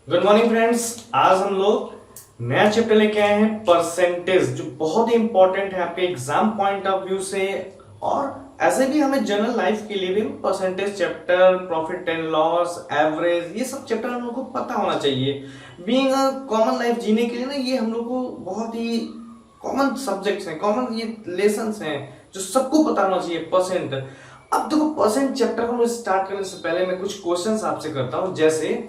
Good morning friends. आज हम लोग नया चैप्टर लेके आए हैं परसेंटेज, जो बहुत ही इंपॉर्टेंट है आपके एग्जाम पॉइंट ऑफ व्यू से और ऐसे भी हमें जनरल लाइफ के लिए भी percentage chapter, profit and loss, average, ये सब चैप्टर हम लोग को पता होना चाहिए। बीइंग अ कॉमन लाइफ जीने के लिए ना ये हम लोग को बहुत ही कॉमन सब्जेक्ट्स हैं, कॉमन ये लेसन्स हैं जो सबको पता होना चाहिए। परसेंट, अब देखो परसेंट चैप्टर को स्टार्ट करने से पहले मैं कुछ क्वेश्चंस आपसे करता हूं। जैसे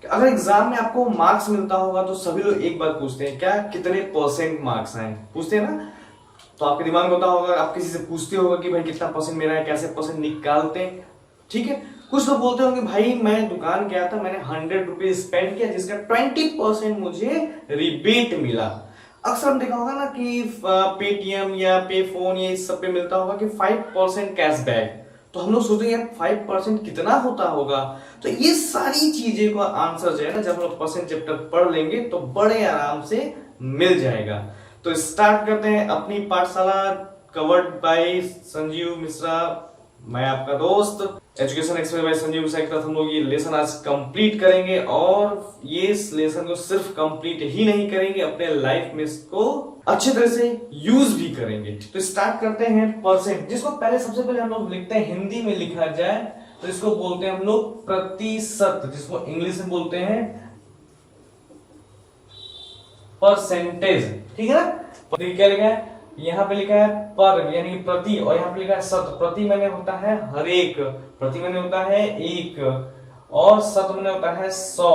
अगर एग्जाम में आपको मार्क्स मिलता होगा तो सभी लोग एक बात पूछते हैं, क्या कितने परसेंट मार्क्स आए, पूछते हैं ना। तो आपके दिमाग में होता होगा, आप किसी से पूछते होगा कि भाई कितना परसेंट मेरा है, कैसे परसेंट निकालते हैं, ठीक है। कुछ लोग बोलते होंगे भाई मैं दुकान गया था, मैंने 100 रुपीज स्पेंड किया जिसका 20% मुझे रिबेट मिला। अक्सर हम देखा होगा ना कि पेटीएम या पे फोन या इस सब पे मिलता होगा कि 5% कैशबैक। तो हम लोग सोचते हैं 5% कितना होता होगा। तो ये सारी चीजें का आंसर जो है ना, जब हम लोग परसेंट चैप्टर पढ़ लेंगे तो बड़े आराम से मिल जाएगा। तो स्टार्ट करते हैं अपनी पाठशाला, कवर्ड बाय संजीव मिश्रा। मैं आपका दोस्त education expert by Sanjeev Mishra के साथ हम लोग ये लेसन आज कंप्लीट करेंगे और ये इस लेसन को सिर्फ कंप्लीट ही नहीं करेंगे, अपने लाइफ में इसको अच्छे तरह से यूज भी करेंगे। तो स्टार्ट करते हैं परसेंट, जिसको पहले सबसे पहले हम लोग लिखते हैं, हिंदी में लिखा जाए तो इसको बोलते हैं हम लोग प्रतिशत, जिसको इंग्लिश में बोलते हैं परसेंटेज, ठीक है ना। क्या लिखा है, यहाँ पे लिखा है पर यानी कि प्रति, और यहाँ पे लिखा है शत। प्रति मैंने होता है हर एक, प्रति मैंने होता है एक, और शत मैंने होता है 100,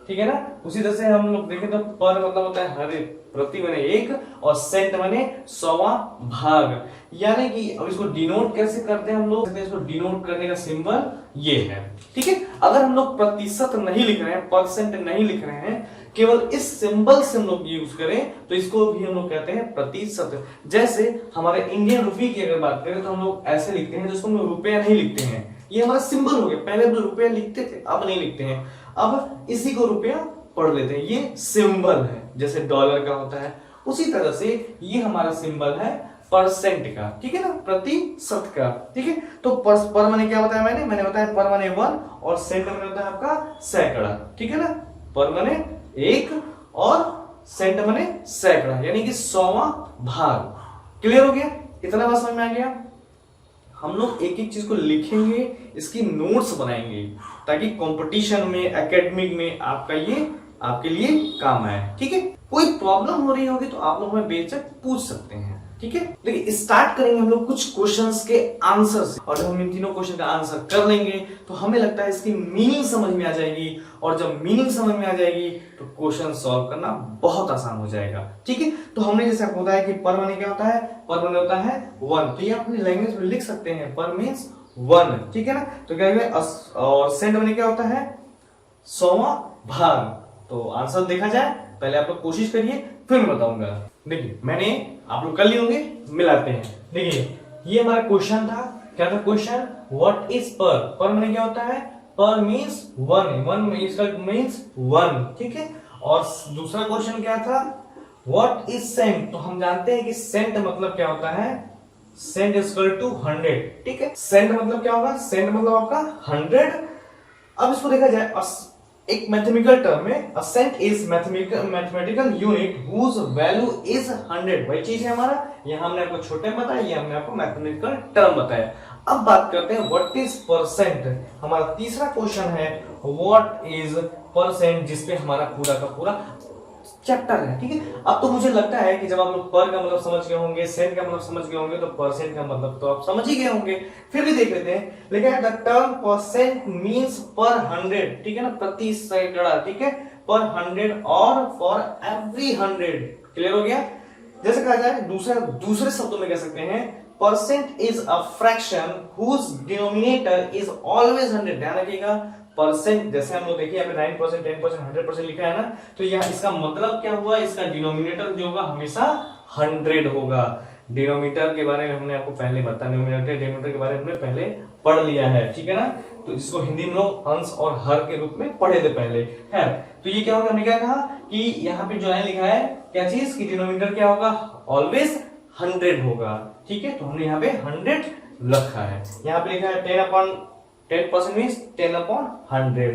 ठीक है ना। उसी तरह से हम लोग देखें तो पर मतलब होता है हर एक, प्रति मैंने एक, और सेंट मैंने 100वां भाग। यानी कि अब इसको डिनोट कैसे करते हैं हम लोग, इसको डिनोट करने का सिंबल ये है, ठीक है। अगर हम लोग प्रतिशत नहीं लिख रहे हैं, परसेंट नहीं लिख रहे हैं, केवल इस सिंबल से हम लोग यूज करें तो इसको भी हम लोग कहते हैं प्रतिशत। जैसे हमारे इंडियन रुपये की अगर बात करें तो हम लोग ऐसे लिखते हैं, जिसको हम लोग रुपया नहीं लिखते हैं, ये हमारा सिंबल हो गया। पहले हम लोग रुपया लिखते थे, अब नहीं लिखते हैं, अब इसी को रुपया पढ़ लेते हैं, ये सिंबल है। जैसे डॉलर का होता है, उसी तरह से ये हमारा सिंबल है परसेंट का, ठीक है ना, प्रतिशत का, ठीक है। तो पर मैंने क्या बताया, मैंने बताया पर मैंने 1 और सेंट मैंने होता है आपका सैकड़ा, ठीक है ना। पर मैंने एक और सेंट मैंने सैकड़ा, यानी कि 100वां भाग। क्लियर हो गया, इतना बात समझ में आ गया। हम लोग एक एक चीज को लिखेंगे, इसकी नोट्स बनाएंगे ताकि कंपटीशन में, एकेडमिक में आपका ये आपके लिए काम आए, ठीक है। कोई प्रॉब्लम हो रही होगी तो आप लोग हमें बेशक पूछ सकते हैं, ठीक है। देखिए स्टार्ट करेंगे हम लोग कुछ क्वेश्चंस के आंसर से, और जब हम इन तीनों क्वेश्चन का आंसर कर लेंगे तो हमें लगता है इसकी मीनिंग समझ में आ जाएगी, और जब मीनिंग समझ में आ जाएगी तो क्वेश्चन सॉल्व करना बहुत आसान हो जाएगा, ठीक है। तो हमने जैसे आपको बताया कि पर माने क्या होता है, पर माने होता है 1, तो ये अपनी लैंग्वेज में लिख सकते हैं, पर मींस 1, ठीक है ना। तो क्या है, और सेंट माने क्या होता है 100वां भाग। तो आंसर देखा जाए, पहले आप लोग कोशिश करिए फिर मैं बताऊंगा। देखिए मैंने, आप लोग कर लिए होंगे, मिलाते हैं। देखिए ये हमारा क्वेश्चन था, क्या था क्वेश्चन, व्हाट इज पर। पर मैंने क्या होता है, पर मींस 1 इसका मींस 1, ठीक है। और दूसरा क्वेश्चन क्या था, व्हाट इज सेंट। तो हम जानते हैं कि सेंट मतलब क्या होता है, सेंट इज इक्वल टू 100, ठीक है। सेंट मतलब क्या होगा, सेंट मतलब आपका 100। अब इसको देखा जाए एक मैथमेटिकल टर्म में, a cent is mathematical unit whose value is 100। वही चीज है हमारा, यहां हमने आपको छोटे में बताया, ये हमने आपको मैथमेटिकल टर्म बताया। अब बात करते हैं व्हाट इज परसेंट। हमारा तीसरा क्वेश्चन है व्हाट इज परसेंट, जिसपे हमारा पूरा का पूरा चैप्टर है, ठीक है। अब तो मुझे लगता है कि जब आप लोग पर का मतलब समझ गए होंगे, सेंट का मतलब समझ गए होंगे, तो परसेंट का मतलब तो आप समझ ही गए होंगे। फिर भी देख लेते हैं, लेकिन द टर्म परसेंट मींस पर 100, ठीक है ना, प्रति सैकड़ा, ठीक है, पर 100 और फॉर एवरी 100। क्लियर हो गया। जैसे कहा जाए दूसरे शब्दों में कह सकते हैं, percent is a fraction whose denominator is always 100। ध्यान रखिएगा, परसेंट जैसे हम लोग देखिए यहाँ पे 9%, 10%, 100% लिखा है ना, तो यहाँ इसका मतलब क्या हुआ, इसका डिनोमिनेटर जो होगा हमेशा 100 होगा। डिनोमिनेटर के बारे में हमने आपको पहले बताया, डिनोमिनेटर के बारे में हमने पहले पढ़ लिया है, ठीक है ना। तो इसको हिंदी में लोग अंश और हर के रूप में पढ़े थे पहले, है। तो ये क्या होगा, हमने क्या कहा कि यहाँ पे जो लाइन लिखा है, क्या चीज की डिनोमिनेटर क्या होगा, ऑलवेज 100 होगा, ठीक है। तो हमने यहाँ पे 100 रखा है। यहाँ पे लिखा है 10% मींस 10/100।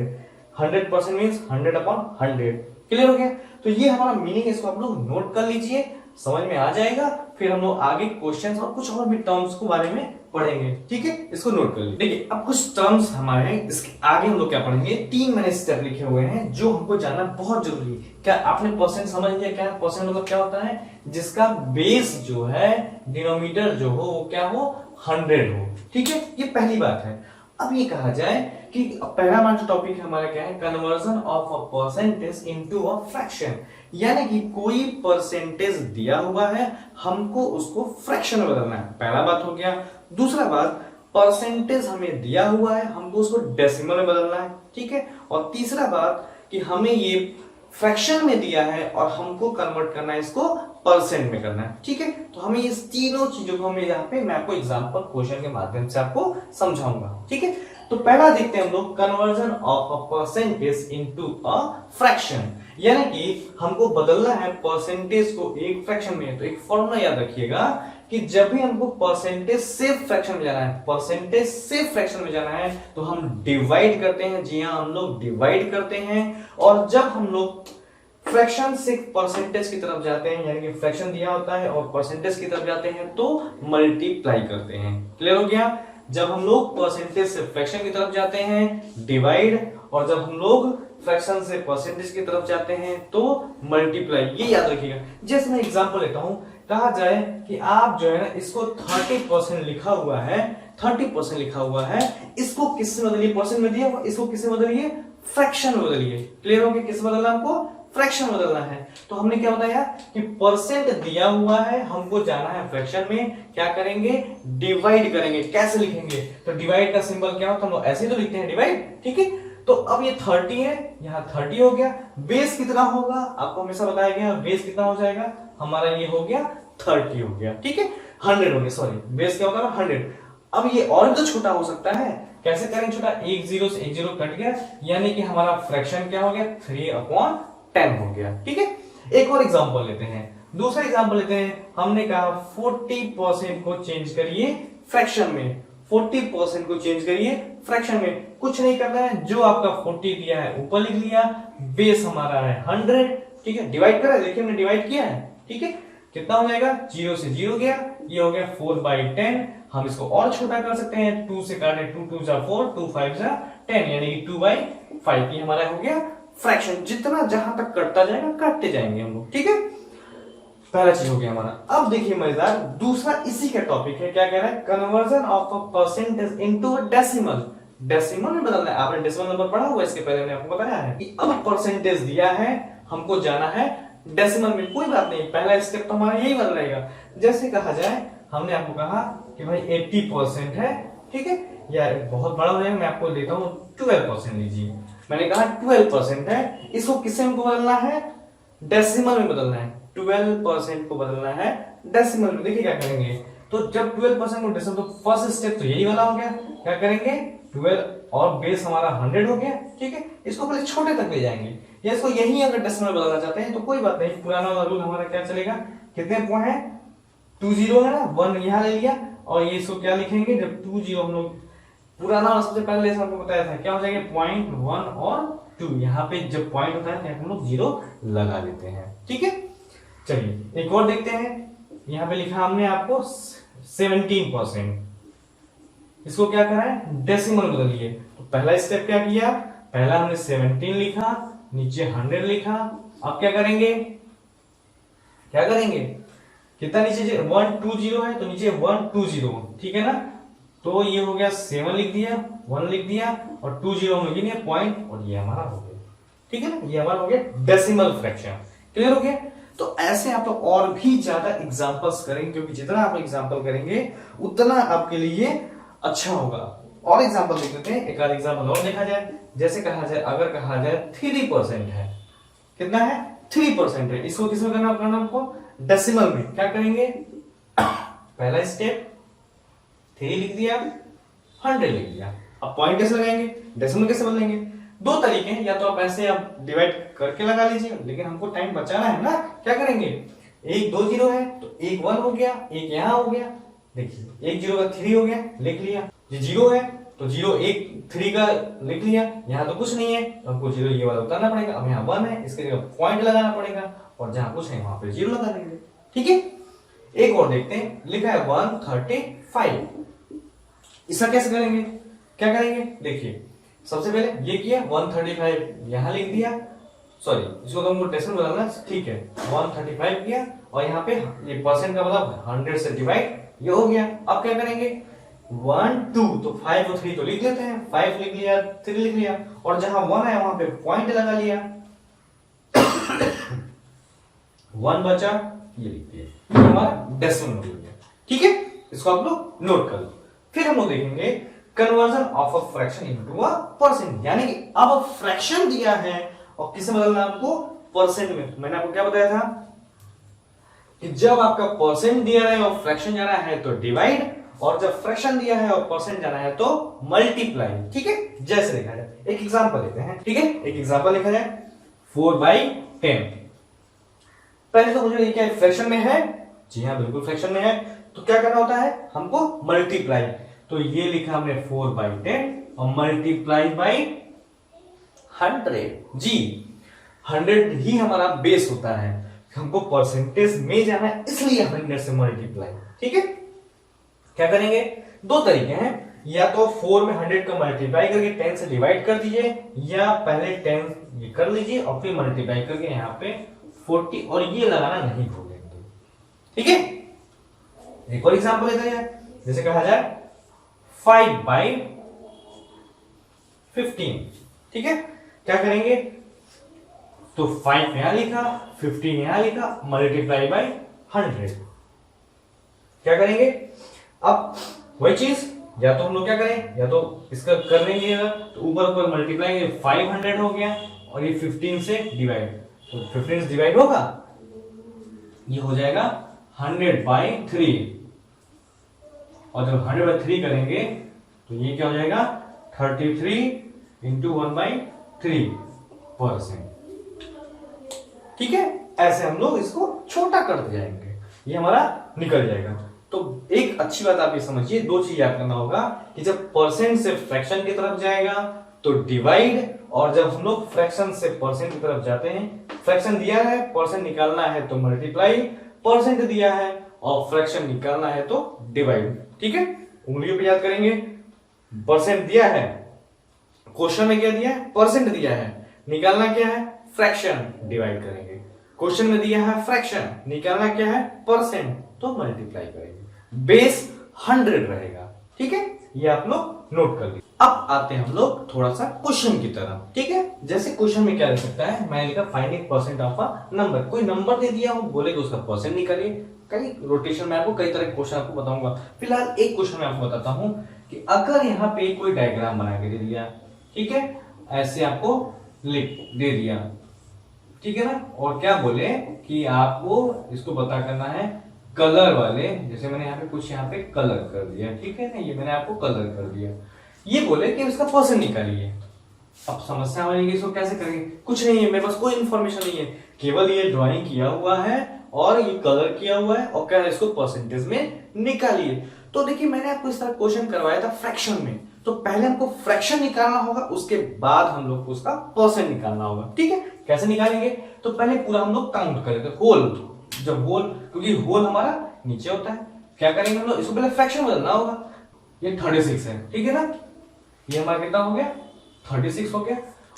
100% मीन्स 100/100। क्लियर हो गया? तो ये हमारा मीनिंग, इसको आप लोग नोट कर लीजिए, समझ में आ जाएगा। फिर हम लोग आगे क्वेश्चंस और कुछ और भी टर्म्स के बारे में पढ़ेंगे, ठीक है? इसको नोट कर लीजिए। देखिए अब कुछ टर्म्स हमारे हैं, इसके आगे हम लोग क्या पढ़ेंगे, 3 मैंने स्टेप लिखे हुए हैं जो हमको जानना बहुत जरूरी है। क्या आपने परसेंट समझ लिया? क्या परसेंट मतलब क्या होता है? जिसका बेस जो है, डिनोमिनेटर जो हो वो क्या हो, 100 हो, ठीक है? ये पहली बात है। अब ये कहा जाए कि पहला हमारा जो टॉपिक है हमारा क्या है, conversion of a percentage into a fraction, यानी कि कोई परसेंटेज दिया हुआ है, हमको उसको फ्रैक्शन में बदलना है। पहला बात हो गया। दूसरा बात, परसेंटेज हमें दिया हुआ है, हमको उसको डेसिमल में बदलना है, ठीक है? और तीसरा बात कि हमें ये फ्रैक्शन में दिया है और हमको कन्वर्ट करना है इसको परसेंट में करना है, ठीक है? तो हमें इस तीनों चीजों को हमें यहाँ पे मैं आपको एग्जांपल क्वेश्चन के माध्यम से आपको समझाऊंगा, ठीक है? तो पहला देखते हैं हम लोग, conversion of a percentage into a fraction, यानी कि हमको बदलना है परसेंटेज को एक फ्रैक्शन में। तो एक फॉर्मूला याद रखिएगा कि जब भी हमको परसेंटेज से फ्रैक्शन में जाना है, परसेंटेज से फ्रैक्शन में जाना है, तो हम डिवाइड करते हैं। जी हां, हम लोग डिवाइड करते हैं। और जब हम लोग फ्रैक्शन से परसेंटेज की तरफ जाते हैं, यानी कि फ्रैक्शन दिया होता है और परसेंटेज की तरफ जाते हैं, तो मल्टीप्लाई करते हैं। क्लियर हो गया? जब हम लोग परसेंटेज से फ्रैक्शन की तरफ जाते हैं, डिवाइड, और जब हम लोग फ्रैक्शन से परसेंटेज की तरफ जाते हैं तो मल्टीप्लाई। ये याद रखिएगा। जैसे मैं एग्जांपल लेता हूं, कहा जाए कि आप जो है ना, इसको 30% लिखा हुआ है, 30% लिखा हुआ है, इसको किससे बदलिए, परसेंट में दिया हुआ, इसको किससे बदलिए, फ्रैक्शन में बदलिए। क्लियर हो गया? किससे बदलना हमको, फ्रैक्शन बदलना है। तो हमने क्या बताया कि परसेंट दिया हुआ है, हमको जाना है फ्रैक्शन में, क्या करेंगे, डिवाइड करेंगे। कैसे लिखेंगे? तो डिवाइड का सिंबल क्या होता है, हम लोग ऐसे तो लिखते हैं, डिवाइड, ठीक है? तो अब ये 30 है, यहाँ 30 हो गया। बेस कितना होगा आपको हमेशा बताया गया, बेस कितना हो जाएगा हमारा, ये हो गया 30 हो गया, ठीक है? 100 हो गया, सॉरी, बेस क्या होगा ना, 100। अब ये और भी तो छोटा हो सकता है, कैसे करेंगे छोटा, एक जीरो से एक जीरो कट गया, यानी कि हमारा फ्रैक्शन क्या हो गया, 3/10 हो गया, ठीक है? एक और एग्जांपल लेते हैं, दूसरा एग्जांपल लेते हैं। हमने कहा 40% को चेंज करिए फ्रैक्शन में, 40% को चेंज करिए फ्रैक्शन में। कुछ नहीं करना है, जो आपका 40 दिया है ऊपर लिख लिया, बेस हमारा है 100, ठीक है? डिवाइड करा, देखिए हमने डिवाइड किया है, ठीक है? कितना हो जाएगा, 0 से 0 गया, ये हो गया 4/10। हम इसको और छोटा कर सकते हैं, 2 से काटे, 2 2 जा 4, 2 5 जा 10, यानी कि 2/5। ये हमारा हो गया फ्रैक्शन। जितना जहां तक कटता जाएगा काटते जाएंगे हम लोग, ठीक है? पहला चीज हो गया हमारा। अब देखिए मजेदार, दूसरा इसी का टॉपिक है, क्या कह रहा है, conversion of a percentage into a decimal. Decimal में बदलना है। आपने डेसिमल नंबर पढ़ा हुआ, इसके पहले मैंने आपको बताया है कि अब परसेंटेज दिया है, हमको जाना है डेसिमल में। कोई बात नहीं, पहला स्टेप तो हमारा यही बन रहेगा। जैसे कहा जाए, हमने आपको कहा कि भाई 80% है, ठीक है? या बहुत बड़ा हो जाएगा, मैं आपको देता हूं 12% लीजिए। मैंने कहा 12% है, इसको किससे हमको बदलना है, डेसिमल में बदलना है। 12% को बदलना है डेसिमल में। देखिए क्या करेंगे, तो जब 12% को डेसिमल, तो फर्स्ट स्टेप तो यही वाला हो गया। क्या करेंगे, 12 और बेस हमारा 100 हो गया, ठीक है? इसको पहले छोटे तक ले जाएंगे, या इसको यही अगर डेसिमल बदलना चाहते हैं तो कोई बात नहीं, पुराना वाला रूल हमारा क्या चलेगा, कितने पॉइंट है, 20 है ना, 1 यहां ले लिया, और ये इसको क्या लिखेंगे, जब 20 हम लोग पुराना वाला सबसे पहले लेसन आपको बताया था, क्या हो जाएगा, 0.1 और 2। यहाँ पे जब पॉइंट होता है तो हम लोग 0 लगा लेते हैं, ठीक है? चलिए एक और देखते हैं। यहाँ पे लिखा हमने आपको 17%, इसको क्या करा है, डेसिमल बदलिए। तो पहला स्टेप क्या किया, पहला हमने 17 लिखा, नीचे 100 लिखा। अब क्या करेंगे, क्या करेंगे, कितना नीचे 120 है, तो नीचे 120, ठीक है ना? तो ये हो गया 7 लिख दिया, 1 लिख दिया, और 20 में गिनिए पॉइंट, और ये हमारा हो गया, ठीक है ना? ये हमारा हो गया डेसिमल फ्रैक्शन। क्लियर हो गया? तो ऐसे आप लोग और भी ज्यादा एग्जांपल्स करेंगे, क्योंकि जितना आप एग्जांपल करेंगे उतना आपके लिए अच्छा होगा। और एग्जांपल देख लेते हैं, एक आध एग्जांपल और देखा जाए। जैसे कहा जाए, अगर कहा जाए 3% है, कितना है, 3% है, इसको किसमें करना हमको, डेसिमल में। क्या करेंगे, पहला स्टेप 3 लिख दिया, 100 लिख दिया। अब पॉइंट कैसे लगाएंगे, डेसिमल कैसे बदलेंगे? दो तरीके हैं, या तो आप ऐसे आप डिवाइड करके लगा लीजिए, लेकिन हमको टाइम बचाना है ना। क्या करेंगे, एक 2 0 है तो एक 1 हो गया, एक यहां हो गया, देखिए एक 0 का 3 हो गया, लिख लिया। ये 0 है तो 0 1 3 का लिख लिया, यहाँ तो कुछ नहीं है तो हमको 0 ये वाला उतारना पड़ेगा। अब यहाँ 1 है, इसके लिए पॉइंट लगाना पड़ेगा और जहां कुछ है वहां पे 0 लगा देंगे। ठीक है, एक और देखते हैं, लिखा है 135। इसका कैसे करेंगे, क्या करेंगे, देखिए सबसे पहले ये किया 135 यहां लिख दिया, सॉरी इसको तो हमको डेसिमल बदलना, ठीक है 135 किया और यहाँ पे ये परसेंट का मतलब 100 से डिवाइड ये हो गया। अब क्या करेंगे 1 2 तो 5 और 3 तो लिख लेते हैं, 5 लिख लिया 3 लिख लिया और जहां 1 है वहां पे पॉइंट लगा लिया 1 बचा ये लिख दिया, ये हमारा डेसिमल हो गया। ठीक है, इसको आप लोग नोट कर लो। फिर हम लोग देखेंगे conversion of a fraction into a percent, यानी कि अब फ्रैक्शन दिया है और किसे बदलना आपको, परसेंट में। मैंने आपको क्या बताया था कि जब आपका परसेंट दिया है और फ्रैक्शन जाना है तो डिवाइड, और जब फ्रैक्शन दिया है और परसेंट जाना है तो मल्टीप्लाई। ठीक है, जैसे लिखा जाए, एक एग्जांपल लेते हैं। ठीक है, एक एग्जांपल लिखा जाए 4/10। पहले तो मुझे ये क्या फ्रैक्शन में है, जी हाँ बिल्कुल फ्रैक्शन में है, तो क्या करना होता है हमको मल्टीप्लाई। तो ये लिखा हमने 4/10 और मल्टीप्लाई बाई 100। जी 100 ही हमारा बेस होता है, हमको परसेंटेज में जाना है इसलिए 100 से मल्टीप्लाई। ठीक है, क्या करेंगे, दो तरीके हैं, या तो 4 में 100 का मल्टीप्लाई करके 10 से डिवाइड कर दीजिए, या पहले 10 ये कर लीजिए और फिर मल्टीप्लाई करके यहाँ पे 40 और ये लगाना नहीं भूलेंगे। ठीक है, एक और एग्जांपल लेते हैं, जैसे कहा जाए 5/15। ठीक है, क्या करेंगे, तो 5 यहां लिखा 15 यहां लिखा मल्टीप्लाई बाई 100। क्या करेंगे, अब वही चीज, या तो हम लोग क्या करें, या तो इसका कर लेंगे तो ऊपर ऊपर मल्टीप्लाई 500 हो गया और ये 15 से डिवाइड, तो 15 से डिवाइड होगा ये हो जाएगा 100/3 और जब 100/3 करेंगे तो ये क्या हो जाएगा 33 इंटू 1/3%। ठीक है, ऐसे हम लोग इसको छोटा करते जाएंगे, ये हमारा निकल जाएगा। तो एक अच्छी बात आप ये समझिए, दो चीज याद करना होगा कि जब परसेंट से फ्रैक्शन की तरफ जाएगा तो डिवाइड, और जब हम लोग फ्रैक्शन से परसेंट की तरफ जाते हैं, फ्रैक्शन दिया है परसेंट निकालना है तो मल्टीप्लाई, परसेंट दिया है और फ्रैक्शन निकालना है तो डिवाइड। ठीक है, उंगलियों पे याद करेंगे, परसेंट दिया है, क्वेश्चन में क्या दिया है, परसेंट दिया है, निकालना क्या है फ्रैक्शन, डिवाइड करेंगे। क्वेश्चन में दिया है फ्रैक्शन, निकालना क्या है परसेंट, तो मल्टीप्लाई करेंगे, बेस 100 रहेगा। ठीक है, ये आप लोग नोट कर लीजिए। अब आते हैं हम लोग थोड़ा सा क्वेश्चन की तरफ। ठीक है, जैसे क्वेश्चन में क्या लिख सकता है, मैंने लिखा finding percent of a number, कोई नंबर दे दिया हो, बोले कि उसका परसेंट निकालिए। कई रोटेशन में आपको कई तरह के क्वेश्चन आपको बताऊंगा, फिलहाल एक क्वेश्चन मैं आपको बताता हूं कि अगर यहाँ पे कोई डायग्राम बना के दे दिया, ठीक है, ऐसे आपको लिख दे दिया, ठीक है ना, और क्या बोले कि आपको इसको पता करना है कलर वाले, जैसे मैंने यहाँ पे कुछ यहाँ पे कलर कर दिया, ठीक है ना, ये मैंने आपको कलर कर दिया, ये बोले कि इसका परसेंट निकालिए। अब समस्या बनेगी, इसको कैसे करेंगे, कुछ नहीं है मेरे पास, कोई इंफॉर्मेशन नहीं है, केवल ये ड्राइंग किया हुआ है और ये कलर किया हुआ है और कह रहे इसको परसेंटेज में निकालिए। तो देखिए मैंने आपको इस तरह क्वेश्चन करवाया था फ्रैक्शन में, तो पहले हमको फ्रैक्शन निकालना होगा, उसके बाद हम लोग को उसका परसेंट निकालना होगा। ठीक है, कैसे निकालेंगे, तो पहले पूरा हम लोग काउंट करेंगे, होल, जब होल, क्योंकि होल हमारा नीचे होता है, क्या करेंगे हम लोग, इसको पहले फ्रैक्शन बदलना होगा। ये 36 है, ठीक है ना, ये हमारा कितना हो गया 36 हो गया,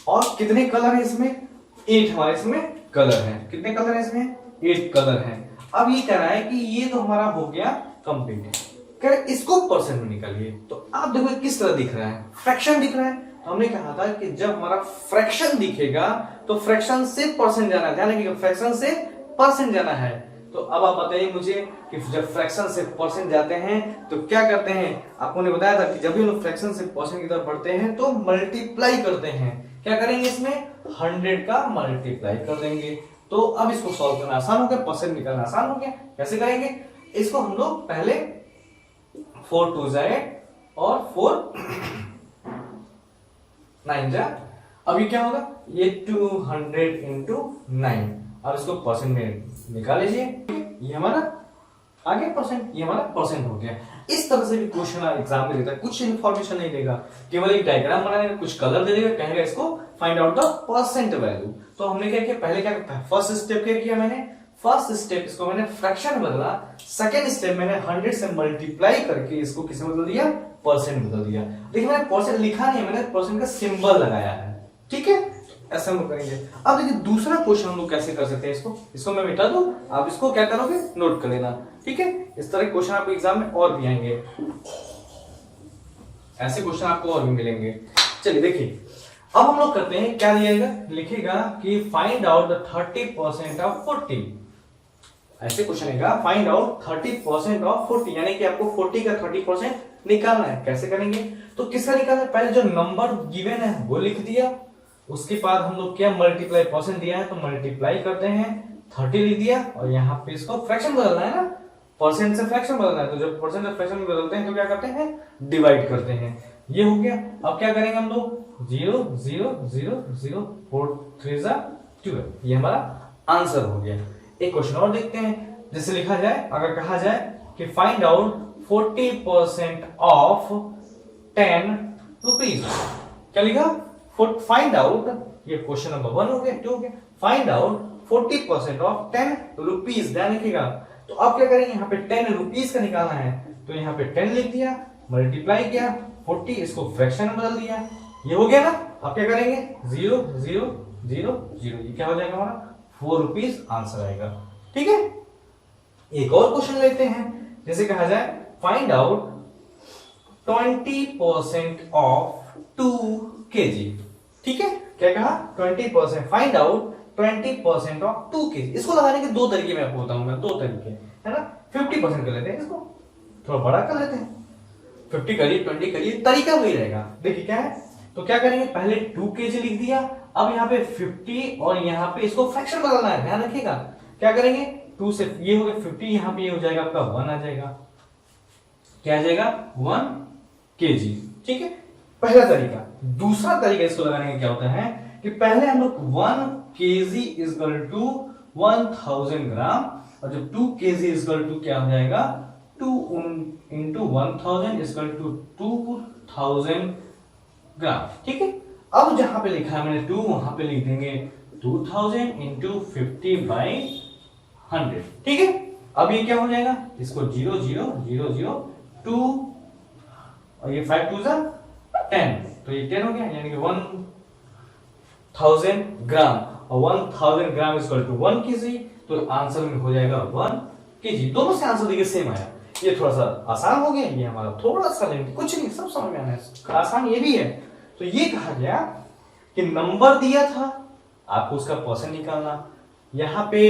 और कितने कलर है इसमें, 8 हमारे इसमें कलर है, कितने कलर है इसमें 8 कलर है। अब ये कह रहा है कि ये तो हमारा हो गया कंप्लीट, कह रहे इसको परसेंट में निकालिए। तो आप देखो किस तरह दिख रहा है, फ्रैक्शन दिख रहा है, तो हमने कहा था कि जब हमारा फ्रैक्शन दिखेगा तो फ्रैक्शन से परसेंट जाना है, ध्यान रखिएगा फ्रैक्शन से परसेंट जाना है। तो अब आप बताइए मुझे कि जब फ्रैक्शन से परसेंट जाते हैं तो क्या करते हैं, आपको ने बताया था कि जब भी हम लोग फ्रैक्शन से परसेंट की तरफ बढ़ते हैं तो मल्टीप्लाई करते हैं। क्या करेंगे इसमें 100 का मल्टीप्लाई कर देंगे। तो अब इसको सॉल्व करना आसान हो गया, परसेंट निकालना आसान हो गया। कैसे करेंगे, इसको हम लोग पहले 4 2 जा 8 और 4 9 जा, अभी क्या होगा ये 200 इंटू 9, अब इसको परसेंट में निकाल लीजिए, ये हमारा आगे परसेंट, ये हमारा परसेंट हो गया। इस तरह से भी क्वेश्चन एग्जाम में देता है, कुछ इन्फॉर्मेशन नहीं देगा, केवल एक डायग्राम बना देगा, कुछ कलर दे देगा, कहेगा इसको find out the percent value. तो हमने क्या किया, पहले क्या करता है, फर्स्ट स्टेप क्या किया मैंने, फर्स्ट स्टेप इसको मैंने फ्रैक्शन बदला, सेकंड स्टेप मैंने 100 से मल्टीप्लाई करके इसको किसमें बदल दिया, परसेंट बदल दिया। देखिए मैंने परसेंट लिखा नहीं है, मैंने परसेंट का सिंबल लगाया है, ठीक है, ऐसा हम लोग करेंगे। अब देखिए दूसरा क्वेश्चन हम लोग कैसे कर सकते हैं, इसको मैं मिटा दूं, आप इसको क्या करोगे, नोट कर लेना, ठीक है। इस तरह के क्वेश्चन आपको एग्जाम में और भी आएंगे, ऐसे क्वेश्चन आपको और भी मिलेंगे। चलिए देखिए अब हम लोग करते हैं, क्या दिएगा, लिखेगा कि फाइंड आउट द 30% ऑफ 40, ऐसे क्वेश्चन है, फाइंड आउट 30% ऑफ 40, यानी कि आपको 40 का 30% निकालना है। कैसे करेंगे, तो किसका निकालना है, पहले जो नंबर गिवन है वो लिख दिया, उसके बाद हम लोग क्या मल्टीप्लाई परसेंट दिया है तो मल्टीप्लाई करते हैं, 30 लिख दिया, और यहाँ पे इसको फ्रैक्शन बदलना है ना, परसेंट से फ्रैक्शन बदलना है, तो जब परसेंट से फ्रैक्शन में बदलते हैं तो क्या करते हैं, डिवाइड करते हैं। ये हो गया। अब क्या करेंगे हम लोग, 0 0 0 0 4 3 12, ये हमारा आंसर हो गया। एक क्वेश्चन और देखते हैं, जैसे लिखा जाए, अगर कहा जाए कि फाइंड आउट 40% ऑफ 10 रुपीज, क्या लिखा, फाइंड आउट, ये क्वेश्चन नंबर 1 हो गया, 2 हो गया, फाइंड आउट 40% ऑफ 10 रुपीज, ध्यान रखिएगा। तो अब क्या करेंगे, यहाँ पे 10 रुपीज का निकालना है, तो यहाँ पे 10 लिख दिया, मल्टीप्लाई किया, 40 इसको फ्रैक्शन में बदल दिया, ये हो गया ना। अब क्या करेंगे, 0 0 0 0, ये क्या हो जाएगा हमारा 4 रुपीज आंसर आएगा, ठीक है। एक और क्वेश्चन लेते हैं, जैसे कहा जाए फाइंड आउट 20% ऑफ 2 kg, ठीक है, क्या कहा 20%, फाइंड आउट 20% ऑफ 2 kg। इसको लगाने के दो तरीके मैं आपको बताऊंगा, दो तरीके है ना, 50% कर लेते हैं, इसको थोड़ा बड़ा कर लेते हैं, 50 करिए 20 करिए, तरीका वही रहेगा। देखिए क्या है, तो क्या करेंगे, पहले 2 kg लिख दिया, अब यहाँ पे 50 और यहाँ पे इसको फ्रैक्शन बदलना है, ध्यान रखिएगा। क्या करेंगे, 2 से ये हो गया 50, यहाँ पे ये हो जाएगा आपका 1 आ जाएगा, क्या आ जाएगा 1 kg, ठीक है, पहला तरीका। दूसरा तरीका इसको लगाने का क्या होता है कि पहले हम लोग 1 kg इक्वल टू 1000 ग्राम, और जब 2 kg इक्वल टू क्या हो जाएगा 2 into 1000 इक्वल टू 2000 ग्राम, ठीक है। अब जहां पे लिखा है मैंने 2, वहां पे लिख देंगे 2000 into 50/100, ठीक है। अब ये क्या हो जाएगा, इसको 0 0 0 0 2 और ये 5 2 10, तो ये 10 हो गया, यानी कि 1000 ग्राम, और 1000 ग्राम इक्वल टू 1 kg, तो आंसर में हो जाएगा 1 kg। दोनों से आंसर देखिए सेम आया, ये थोड़ा सा आसान हो गया, ये हमारा थोड़ा सा लेंगे, कुछ नहीं, सब समझ में आना है, आसान ये भी है। तो ये कहा गया कि नंबर दिया था, आपको उसका परसेंट निकालना, यहाँ पे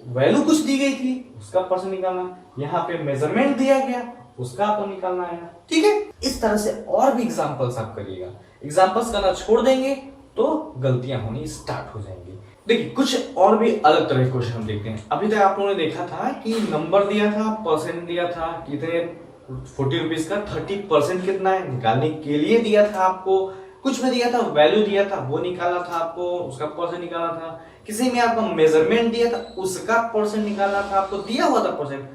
वैल्यू कुछ दी गई थी, उसका परसेंट निकालना, यहाँ पे मेजरमेंट दिया गया, उसका आपको निकालना है, ठीक है। इस तरह से और भी एग्जांपल्स आप करिएगा, एग्जांपल्स करना छोड़ देंगे तो गलतियां होनी स्टार्ट हो जाएंगी। देखिए कुछ और भी अलग तरह के क्वेश्चन हम देखते हैं। अभी तक आप लोगों ने देखा था कि नंबर दिया था, परसेंट दिया था, कितने 40 रुपीज का 30% कितना है निकालने के लिए दिया था आपको, कुछ में दिया था वैल्यू दिया था वो निकालना था आपको, उसका परसेंट निकालना था, किसी में आपको मेजरमेंट दिया था उसका परसेंट निकालना था, आपको दिया हुआ था परसेंट।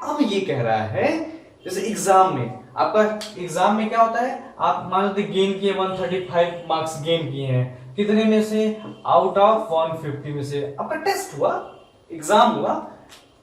अब ये कह रहा है जैसे एग्जाम में, आपका एग्जाम में क्या होता है, आप मान लीजिए गेन किए 135 मार्क्स गेन किए हैं, कितने में से, आउट ऑफ 150 में से। आपका टेस्ट हुआ, एग्जाम हुआ,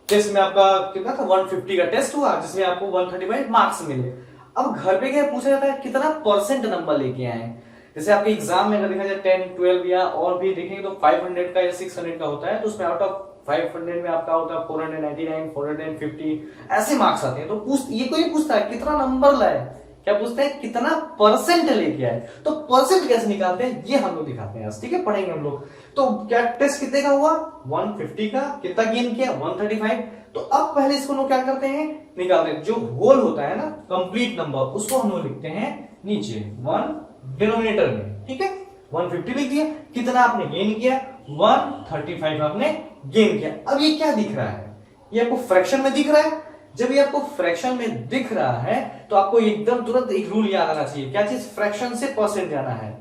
टेस्ट में आपका कितना था 150 का टेस्ट हुआ, जिसमें आपको 135 मार्क्स मिले। अब घर पे क्या पूछा जाता है, कितना परसेंट नंबर लेके आए। जैसे आपके एग्जाम में अगर देखा जाए 10 12 या और भी देखेंगे तो 500 का या 600 का होता है, तो उसमें आउट ऑफ 500 में आपका होता है 499 450 ऐसे मार्क्स आते हैं। तो ये कोई पूछता है कितना नंबर लाए, क्या पूछते हैं कितना परसेंट लेके आए, तो परसेंट कैसे निकालते हैं ये हम लोग दिखाते हैं आज, ठीक है, पढ़ेंगे हम लोग। तो क्या टेस्ट कितने का हुआ 150 का, कितना गेन किया 135। तो अब पहले इसको लोग क्या करते हैं, निकालते हैं, जो होल होता है ना कंप्लीट नंबर उसको हम लोग लिखते हैं नीचे 1 डिनोमिनेटर में, ठीक है। 150 लिख दिया, कितना आपने गेन किया 135 आपने गेन किया। अब ये क्या दिख रहा है, ये आपको फ्रैक्शन में दिख रहा है। जब ये आपको फ्रैक्शन में दिख रहा है तो आपको एकदम तुरंत एक रूल याद आना चाहिए, क्या चीज, फ्रैक्शन से परसेंट जाना है।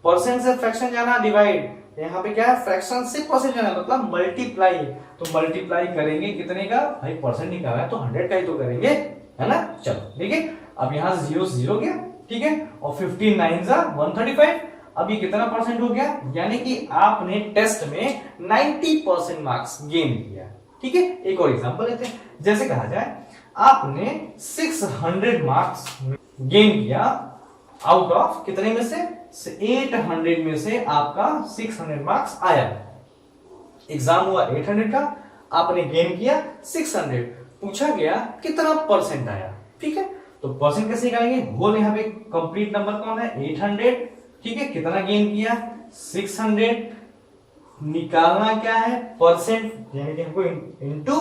परसेंट से फ्रैक्शन जाना डिवाइड, यहाँ पे क्या है फ्रैक्शन से परसेंट जाना मतलब मल्टीप्लाई, तो मल्टीप्लाई करेंगे कितने का भाई, परसेंट निकाला है तो 100 का ही तो करेंगे, है ना। चलो ठीक है, अब यहाँ 0 0 गया, ठीक है, और 15 9 जा 135, अब ये कितना परसेंट हो गया, यानी कि आपने टेस्ट में 90% मार्क्स गेन किया। ठीक है, एक और एग्जांपल लेते हैं, जैसे कहा जाए आपने 600 मार्क्स गेन किया आउट ऑफ कितने में से 800 में से आपका 600 मार्क्स आया। एग्जाम हुआ 800 का, आपने गेन किया 600, पूछा गया कितना परसेंट आया। ठीक है, तो परसेंट कैसे निकालेंगे, होल यहाँ पे कंप्लीट नंबर कौन है 800, ठीक है, कितना गेन किया 600, निकालना क्या है परसेंट, यानी कि हमको इनटू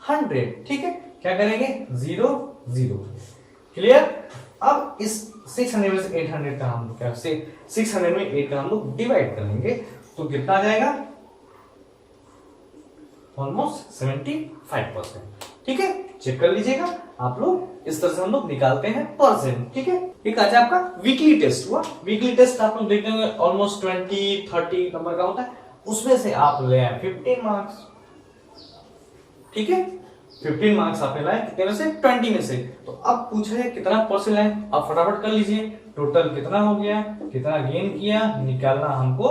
100। ठीक है, क्या करेंगे 0 0, क्लियर। अब इस 600 में से 800 का हम क्या 600 में 8 का हम लोग डिवाइड कर लेंगे, तो कितना आ जाएगा ऑलमोस्ट 75%। ठीक है, चेक कर लीजिएगा आप लोग, इस तरह से हम लोग निकालते हैं परसेंट। ठीक है, एक आज आपका वीकली टेस्ट हुआ, वीकली टेस्ट आप लोग देखते होंगे ऑलमोस्ट 20-30 नंबर का होता है, उसमें से आप ले आए 15 मार्क्स। ठीक है, 15 मार्क्स आपने लाए कितने में से 20 में से, तो अब पूछा है कितना परसेंट लाए, आप फटाफट कर लीजिए, टोटल कितना हो गया, कितना गेन किया, निकालना हमको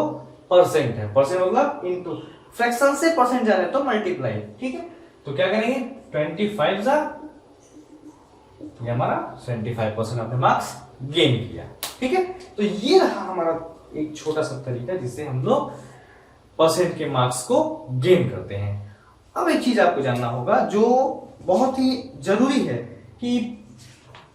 परसेंट है, परसेंट मतलब इनटू फ्रैक्शन से परसेंट जा रहा है तो मल्टीप्लाई। ठीक है, तो क्या करेंगे 25 जा, ये हमारा 75% आपने मार्क्स गेन किया। ठीक है, तो ये रहा हमारा एक छोटा सा तरीका जिससे हम लोग परसेंट के मार्क्स को गेन करते हैं। अब एक चीज आपको जानना होगा जो बहुत ही जरूरी है कि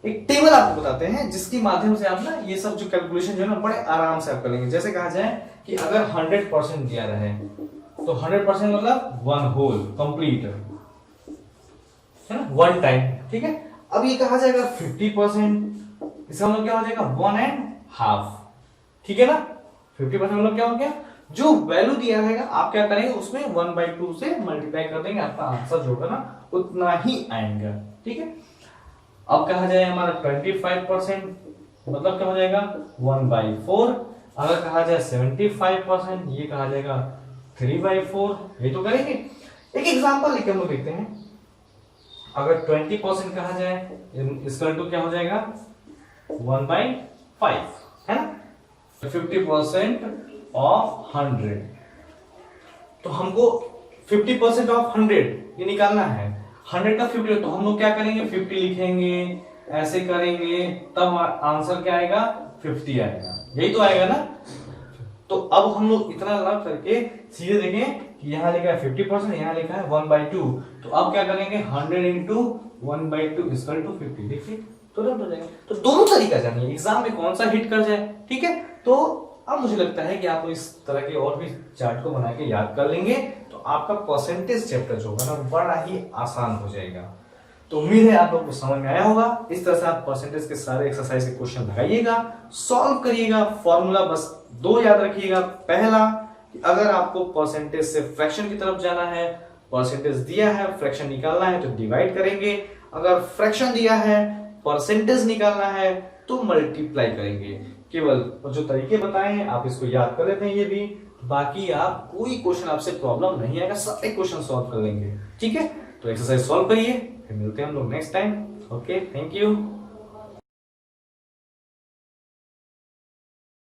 एक टेबल आपको बताते हैं जिसके माध्यम से आप ना ये सब जो कैलकुलेशन जो है ना बड़े आराम से आप कर लेंगे। जैसे कहा जाए कि अगर 100% दिया रहे तो 100% मतलब वन होल कंप्लीट, है ना, वन टाइम। ठीक है, अब ये कहा जाएगा 50%, इसका मतलब क्या हो जाएगा 1.5। ठीक है ना, 50% मतलब क्या हो गया, जो वैल्यू दिया रहेगा आप क्या करेंगे उसमें 1/2 से मल्टीप्लाई कर देंगे, आपका आंसर जो होगा ना उतना ही आएगा। ठीक है, अब कहा जाए हमारा 25% मतलब क्या हो जाएगा 1/4, अगर कहा जाए 75% ये कहा जाएगा 3/4, ये तो करेंगे। एक एग्जांपल लेके हम लोग देखते हैं, अगर 20% कहा जाए इसका टू क्या हो जाएगा 1/5, है ना, 50% ऑफ 100, तो हमको 50% ऑफ 100 ये निकालना है, 100 का 50, तो हम लोग क्या करेंगे 50 लिखेंगे, ऐसे करेंगे, तब आंसर क्या आएगा 50 आएगा, यही तो आएगा ना। तो अब हम लोग इतना लग करके सीधे देखें कि यहाँ लिखा है 50%, यहाँ लिखा है 1/2, तो अब क्या करेंगे 100 इंटू 1/2 इक्वल टू 50, देखिए तुरंत हो जाएगा। तो दोनों तरीका जानिए एग्जाम में कौन सा हिट कर जाए। ठीक है, तो अब मुझे लगता है कि आप इस तरह के और भी चार्ट को बना के याद कर लेंगे तो आपका परसेंटेज चैप्टर जो होगा ना बड़ा ही आसान हो जाएगा। तो उम्मीद है आप लोग को समझ में आया होगा। इस तरह से आप परसेंटेज के सारे एक्सरसाइज के क्वेश्चन लगाइएगा, सॉल्व करिएगा। फॉर्मूला बस 2 याद रखिएगा। पहला कि अगर आपको परसेंटेज से फ्रैक्शन की तरफ जाना है, परसेंटेज दिया है फ्रैक्शन निकालना है तो डिवाइड करेंगे, अगर फ्रैक्शन दिया है परसेंटेज निकालना है तो मल्टीप्लाई करेंगे। केवल जो तरीके बताए हैं आप इसको याद कर लेते हैं, ये भी बाकी आप कोई क्वेश्चन आपसे प्रॉब्लम नहीं आएगा, सारे क्वेश्चन सॉल्व कर लेंगे। ठीक है, तो एक्सरसाइज सॉल्व करिए, फिर मिलते हैं हम लोग next time. Okay, thank you.